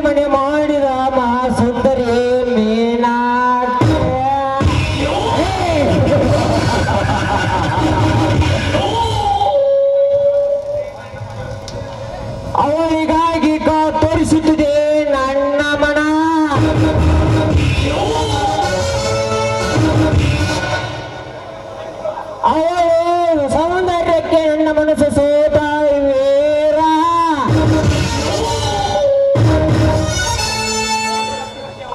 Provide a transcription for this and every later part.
ಮನೆ ಮಾಡಿದ ಮಹಾಸುಂದರಿ ಮೀನಾಕ್ಷಿ. ಅವಳಿಗಾಗಿ ತೋರಿಸುತ್ತಿದೆ ನನ್ನ ಮನ. ಅವಳು ಸೌಂದರ್ಯಕ್ಕೆ ನನ್ನ ಮನಸ್ಸು ಸೋತ ವೀರ.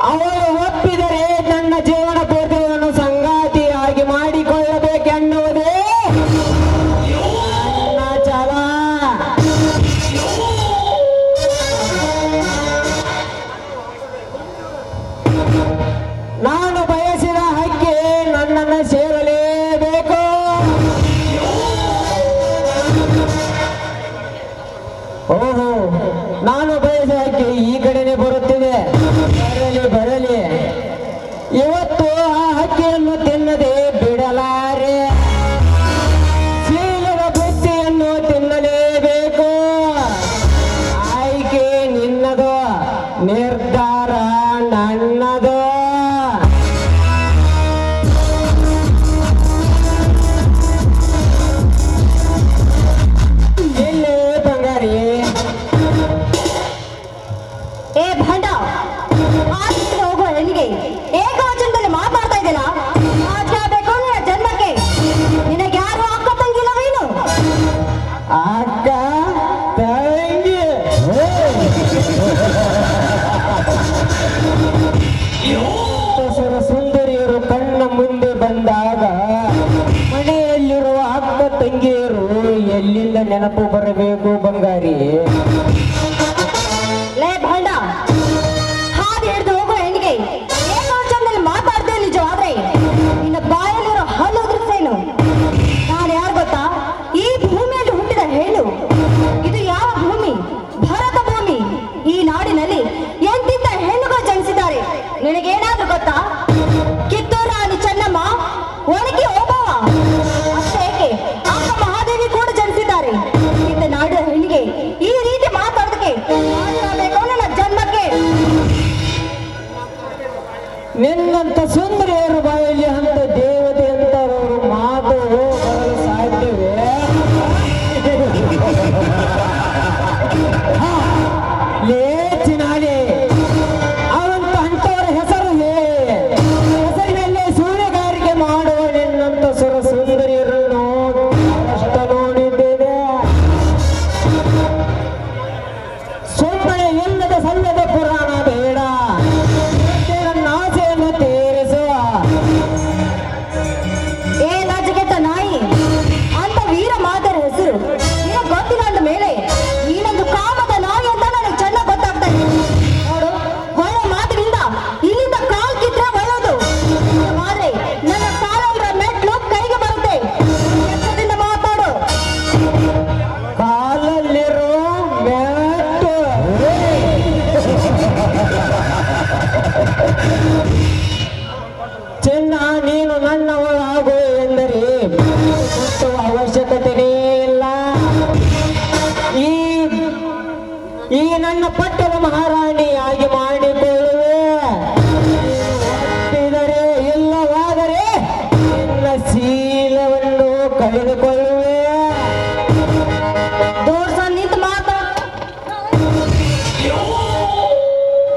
ಅವಳು ಒಪ್ಪಿದರೆ ನನ್ನ ಜೀವನ ಪೂರ್ತಿಯನ್ನು ಸಂಗಾತಿಯಾಗಿ ಮಾಡಿಕೊಳ್ಳಬೇಕೆನ್ನುವುದೇ ನನ್ನ ಛಲ. ನಾನು ಬಯಸಿದ ಹಕ್ಕಿ ನನ್ನನ್ನು ಸೇರಲೇಬೇಕು. ಓಹೋ, ನಾನು ಬಯಸಿದ ಹಕ್ಕಿ ಈ ಕಡೆನೆ ಬರುತ್ತಿದೆ. ಬರಲಿ ಬರಲಿ, ಇವತ್ತು ಆ ಹಕ್ಕಿಯನ್ನು ತಿನ್ನದೆ ಬಿಡಲಾರೆ. ಶೀಲದ ಬುತ್ತಿಯನ್ನು ತಿನ್ನಲೇಬೇಕು. ಆಯ್ಕೆ ನಿನ್ನದು, ನಿರ್ಧಾರ ನನ್ನದು. ಇಲ್ಲಿ ಬಂಗಾರಿ. ಏ ಭಂಡ, ಆಸ್ತಿ ಹೋಗುವ ಹೆಣ್ಣಿಗೆ ಏಕವಚನದಲ್ಲಿ ಮಾತಾಡ್ತಾ ಇದೆಯಲ್ಲ, ಬೇಕು ನಿನ್ನ ಜನ್ಮಕ್ಕೆ. ನಿನಗೆ ಯಾರು ಅಕ್ಕ ತಂಗಿಲ್ಲವೇನು? ಅಕ್ಕ ತಂಗಿ ಸುಂದರಿಯರು ಕಣ್ಣ ಮುಂದೆ ಬಂದಾಗ ಮನೆಯಲ್ಲಿರುವ ಅಕ್ಕ ತಂಗಿಯರು ಎಲ್ಲಿಂದ ನೆನಪು ಬರಬೇಕು ಬಂಗಾರಿ? ಲೇ ಭಂಡ, ಹಾದಿ ಹಿಡಿದು ಹೋಗುವ ಹೆಣ್ಣಿಗೆ ಏಕವಚನದಲ್ಲಿ ಮಾತಾಡ್ತೇ ನಿಜವಾದ್ರೆ ನಿನ್ನ ಬಾಯಲ್ಲಿರೋ ಹಲ್ಲು ಉದುರಿಸೇನು? ನಾನು ಯಾರು ಗೊತ್ತಾ? ಈ ಭೂಮಿಯಲ್ಲಿ ಹುಟ್ಟಿದ ಹೆಣ್ಣು. ಇದು ಯಾವ ಭೂಮಿ? ಭರತ ಭೂಮಿ. ಈ ನಾಡಿನಲ್ಲಿ ಎಂತಿಂತ ಹೆಣ್ಣುಗಳು ಜನಿಸಿದ್ದಾರೆ. ನಿನಗೇನಾದ್ರೂ ಗೊತ್ತಾ? ಕಿತ್ತೂರು ರಾಣಿ ಚೆನ್ನಮ್ಮ, ಒಣಗಿ ಓಬವ್ವ, ಅಷ್ಟೇಕೆ ಅಕ್ಕ ಮಹಾದೇವಿ ಕೂಡ ಜನಿಸಿದ್ದಾರೆ. ಇಂಥ ನಾಡಿನ ಹೆಣ್ಣಿಗೆ ಈ ರೀತಿ ಮಾತಾಡೋದಕ್ಕೆ ಬೇಕು ನನ್ನ ಜನ್ಮಕ್ಕೆ. ನಿನ್ನಂತ ಸುಂದರಿಯರ ಬಾಯಲ್ಲಿ ಅಂತ ದೇವತೆ ಅಂತವರು ಮಾತು ಬರಲು ಸಾಧ್ಯವೇ? ಲೇ ಚಿನಾಲಿ, ಅವಂತ ಅಂತವರ ಹೆಸರು ಹೆಸರಿನಲ್ಲೇ ಸೂರ್ಯಗಾರಿಕೆ ಮಾಡುವ ನಿನ್ನಂತ ಸುಂದರಿಯರನ್ನು ಅಷ್ಟ ನೋಡಿದ್ದೇನೆ. ಸುಮ್ಮನೆ ಇಲ್ಲದ ಸಲ್ಲದ ಪುರಾಣ ಬೇಡ. ನನ್ನ ಆಸೆಯನ್ನು ತೀರಿಸುವ. ಏ ಲಜ್ಜೆಗೆಟ್ಟ ನಾಯಿ, ಅಂತ ವೀರ ಮಾದರ ಹೆಸರು ನಿನಗೆ ಗೊತ್ತಿಲ್ಲ ಅಂದ ಮೇಲೆ ನೀನೊಂದು ಕಾಮದ ನಾಯಿ ಅಂತ ನನಗೆ ಚೆನ್ನಾಗಿ ಗೊತ್ತಾಗ್ತಾ ಇದೆ. ನೋಡು, ಒಳ್ಳೆ ಮಾತಿನಿಂದ ಇಲ್ಲಿಂದ ಕಾಲ್ ಕಿತ್ರೆ ಒಳ್ಳೆಯದು. ಆದ್ರೆ ನನ್ನ ಕಾಲಲ್ಲಿರೋ ಮೆಟ್ಲು ಕೈಗೆ ಬರುತ್ತೆ. ಎಚ್ಚರದಿಂದ ಮಾತಾಡು. ಕಾಲಲ್ಲಿರೋ ಮೆಟ್ಟು. ಚಿನ್ನ, ನೀನು ನನ್ನವಳಾಗು ಎಂದರೆ ಮುಟ್ಟುವ ಅವಶ್ಯಕತೆಯೇ ಇಲ್ಲ. ಈ ನನ್ನ ಪಟ್ಟದ ಮಹಾರಾಣಿಯಾಗಿ ಮಾಡಿಕೊಳ್ಳುವೆ. ಒಪ್ಪಿದರೆ ಇಲ್ಲವಾದರೆ ನಿನ್ನ ಶೀಲವನ್ನು ಕಳೆದುಕೊಳ್ಳುವೆ. ದೂರ ನಿಂತು ಮಾತಾಡು.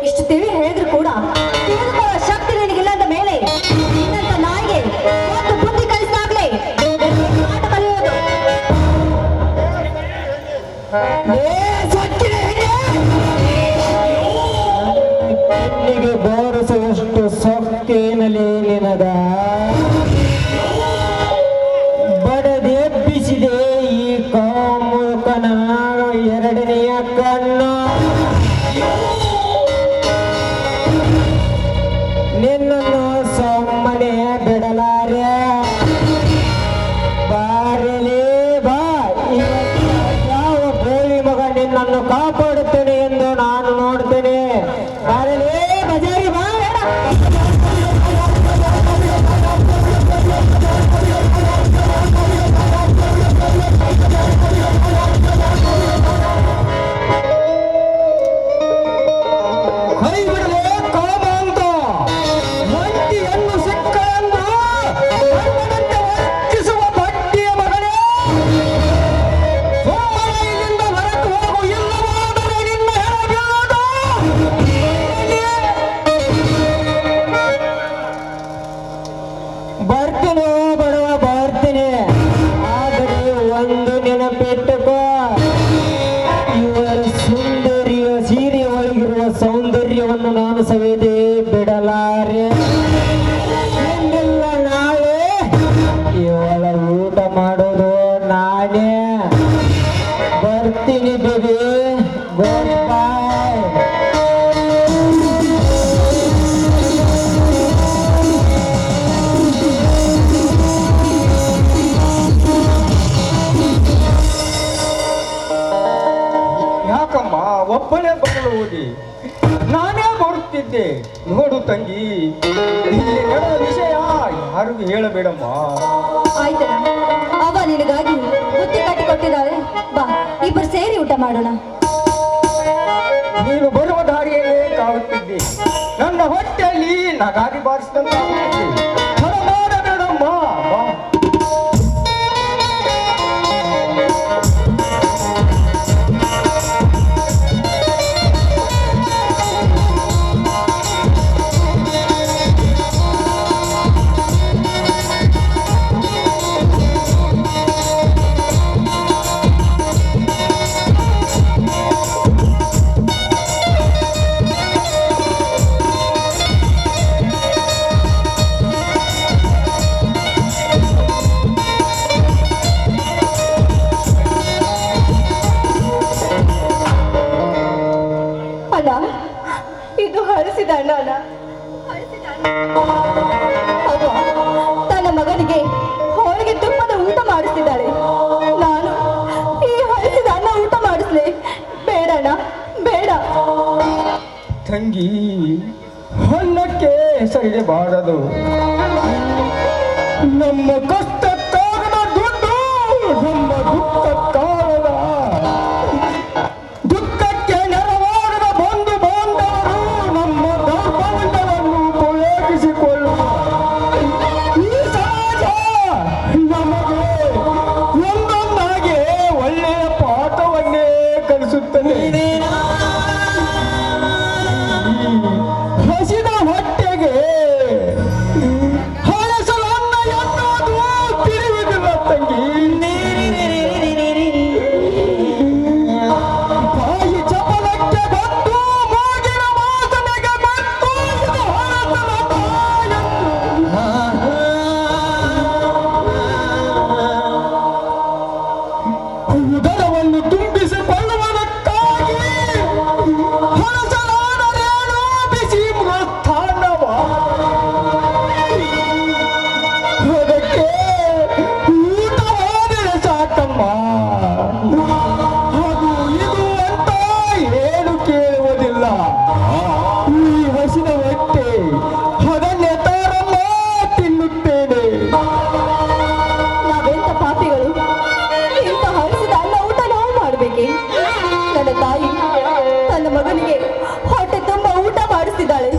ಇಷ್ಟು ತಿಳಿ ಹೇಳಿದ್ರು ಕೂಡ ತಿಳಿದುಕೊಳ್ಳೋ ಶಕ್ತಿ ನಿನಗಿಲ್ಲ ಅಂದ ಮೇಲೆ ನಿನ್ನಂತ ನಾಯಿಗೆ ಒಂದು ಬುದ್ಧಿ ಕಲಿಸಿದಾಗ್ಲೇ ಆಟ ಕಲಿಯೋದು. ಕಣ್ಣಿಗೆ ಬೋರಿಸುವಷ್ಟು ಸೊಕ್ಕೇನಲೇ ನಿನಗ? ಬಡದೆಬ್ಬಿಸಿದೆ ಈ ಕಾಮುಕನ ಎರಡನೆಯ ಕಣ್ಣು. ನಿನ್ನನ್ನು ಸುಮ್ಮನೆ ಬಿಡಲಾರೆ. ಬಾರಲೇ ಬಾ, ಯಾವ ಗೋಳಿ ಮಗ ನಿನ್ನನ್ನು ಕಾಪಾಡುತ್ತೇನೆ ಎಂದು ನಾನು ನೋಡ್ತೇನೆ. ಬಾರಲೇ ಬಜಾರಿ ಬಾ. ನಿನ್ನನ್ನು ನಾನು ಸವಿದೇ ಬಿಡಲಾರೆ. ಇನ್ನಿಲ್ಲ ನಾಳೆ ಇವಳ ಊಟ ಮಾಡೋದು ನಾನೇ. ಬರ್ತೀನಿ ಬೇಬಿ, ಗುಡ್ ಬೈ. ಯಾಕಮ್ಮ ಒಬ್ಬಳೇ ಬರಲು ಹೋಗಿ ನಾನೇ ಬರುತ್ತಿದ್ದೆ. ನೋಡು ತಂಗಿ, ಇಲ್ಲಿ ನಡೆದ ವಿಷಯ ಯಾರಿಗೂ ಹೇಳಬೇಡಮ್ಮ. ಆಯ್ತಣ್ಣ, ಅವ ನಿನಗಾಗಿ ಬುತ್ತಿ ಕಟ್ಟಿ ಕೊಟ್ಟಿದ್ದಾಳೆ. ಬಾ, ಇಬ್ಬರು ಸೇರಿ ಊಟ ಮಾಡೋಣ. ನೀನು ಬರುವ ದಾರಿಯಲ್ಲೇ ಕಾಣುತ್ತಿದ್ದೆ. ನನ್ನ ಹೊಟ್ಟೆಯಲ್ಲಿ ನಗಾರಿ ಬಾರಿಸಿದಂತಾಗುತ್ತಿದ್ದೆ. ಮಾಡಬೇಡಮ್ಮ, ಬಾ. ಅಣ್ಣ, ಇದು ಹಳಸಿದ ಅಣ್ಣ ಅಲ್ಲ. ಅವ್ವ ತನ್ನ ಮಗನಿಗೆ ಹೋಳಿಗೆ ತುಪ್ಪದ ಊಟ ಮಾಡಿಸ್ತಿದ್ದಾಳೆ. ನಾನು ಈ ಹಳಸಿದ ಅನ್ನ ಊಟ ಮಾಡಿಸ್ಲೆ? ಬೇಡಣ್ಣ, ಬೇಡ. ತಂಗಿ, ಹೊನ್ನಕ್ಕೆ ಹೆಸರಿಡಬಾರದು. ನಮ್ಮ ಕಷ್ಟಕ್ಕಾಗದ ದುಡ್ಡು ನಮ್ಮ ದುಃಖಕ್ಕಾಗದ. ದುಃಖಕ್ಕೆ ನೆರವಾಗದ ಬಂಧು ಬಾಂಧವರು ನಮ್ಮ ದೌರ್ಬಲ್ಯವನ್ನು ಉಪಯೋಗಿಸಿಕೊಳ್ಳುವ ಈ ಸಮಾಜ ನಮಗೆ ಒಂದೊಂದಾಗಿ ಒಳ್ಳೆಯ ಪಾಠವನ್ನೇ ಕಲಿಸುತ್ತದೆ. ಹಸಿದ ಹೊಟ್ಟೆಗೆ ಹಳಸಲು ಅನ್ನ ಎನ್ನುವುದು ತಿಳಿಯುವುದಿಲ್ಲ ತಂಗಿ. ಬಾಯಿ ಚಪಲಕ್ಕೆ ಬಂದು ಮೂಗಿನ ವಾಸನೆಗೆ ಬಂದು ಇದು ಹಳಸಲ ಉದರವನ್ನು ತುಂಬಿಸಿಕೊಳ್ಳುವುದಕ್ಕಾಗಿ ಹಳಸಲಾದರೇನು ಬಿಸಿ ಮೃಸ್ಥಾನವ. ಅದಕ್ಕೆ ಊಟವಾದರೆ ಸಾಕಮ್ಮ. ಅದು ಇದು ಅಂತ ಏನು ಕೇಳುವುದಿಲ್ಲ. ಈ ಹಸಿದ ಹೊಟ್ಟೆ ಅದನ್ನೇ ತಾರಮ್ಮ ತಿನ್ನುತ್ತೇನೆ. ನಾವೆಂತ ಪಾಪಿಗಳು, ಇಂಥ ಹಳಸಿದ ಅನ್ನ ಊಟ ನಾವು ಮಾಡಬೇಕೆ? ನನ್ನ ತಾಯಿ ತನ್ನ ಮಗನಿಗೆ ಹೊಟ್ಟೆ ತುಂಬ ಊಟ ಮಾಡಿಸ್ತಿದ್ದಾಳೆ.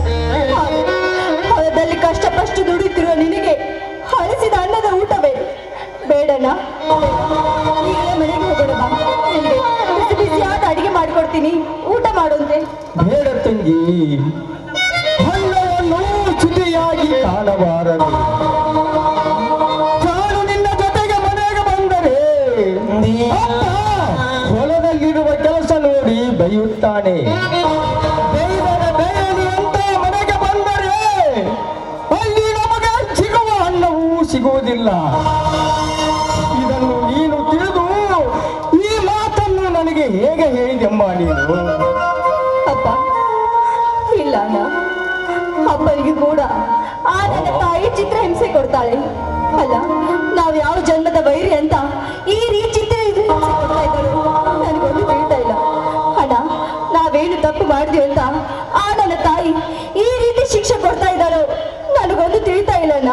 ಹೊಲದಲ್ಲಿ ಕಷ್ಟಪಟ್ಟು ದುಡಿತಿರುವ ನಿನಗೆ ಹಳಸಿದ ಅನ್ನದ ಊಟವೇ ಬೇಡಣ್ಣ. ಈಗಲೇ ಮನೆಗೆ ಹೋಗೋಣ ಬಾ. ನಿನಗೆ ಬಿಸಿ ಬಿಸಿಯಾದ ಅಡಿಗೆ ಮಾಡಿಕೊಡ್ತೀನಿ, ಊಟ ಮಾಡುವಂತೆ. ಬೇಡ ತಂಗಿ, ಹಣ್ಣವನ್ನು ಶುಚಿಯಾಗಿ ಕಾಣಬಾರದು. ನಾನು ನಿನ್ನ ಜೊತೆಗೆ ಮನೆಗೆ ಬಂದರೆ ಅಪ್ಪ ಹೊಲದಲ್ಲಿರುವ ಕೆಲಸ ನೋಡಿ ಬೈಯುತ್ತಾನೆ. ಬೈದರೆ ಬೈಯಲಿ ಅಂತ ಮನೆಗೆ ಬಂದರೆ ಅಲ್ಲಿ ನಮಗೆ ಸಿಗುವ ಅನ್ನವೂ ಸಿಗುವುದಿಲ್ಲ. ಇದನ್ನು ನೀನು ತಿಳಿದು ಈ ಮಾತನ್ನು ನನಗೆ ಹೇಗೆ ಹೇಳಿದೆಮ್ಮ ನೀನು? ಅಪ್ಪ ಇಲ್ಲ ಅಣ್ಣ, ಅಪ್ಪನಿಗೆ ಕೂಡ ಆ ನನ್ನ ತಾಯಿ ಚಿತ್ರ ಹಿಂಸೆ ಕೊಡ್ತಾಳೆ. ಅಲ್ಲ, ನಾವು ಯಾವ ಜನ್ಮದ ವೈರಿ ಅಂತ ಈ ರೀತಿ ಚಿತ್ರ ಹಿಂಸೆ ಕೊಡ್ತಾ ಇದ್ದಾಳೆ ನನಗೊಂದು ತಿಳಿತಾ ಇಲ್ಲ. ಅಣ್ಣ, ನಾವೇನು ತಪ್ಪು ಮಾಡಿದ್ವಿ ಅಂತ ಆ ನನ್ನ ತಾಯಿ ಈ ರೀತಿ ಶಿಕ್ಷೆ ಕೊಡ್ತಾ ಇದ್ದಾಳೋ ನನಗೊಂದು ತಿಳಿತಾ ಇಲ್ಲ ಅಣ್ಣ,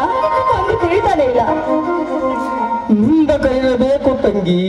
ಒಂದು ತಿಳಿತಾನೆ ಇಲ್ಲ. ಮುಂದ ಕರೆಯಬೇಕು ತಂಗಿ.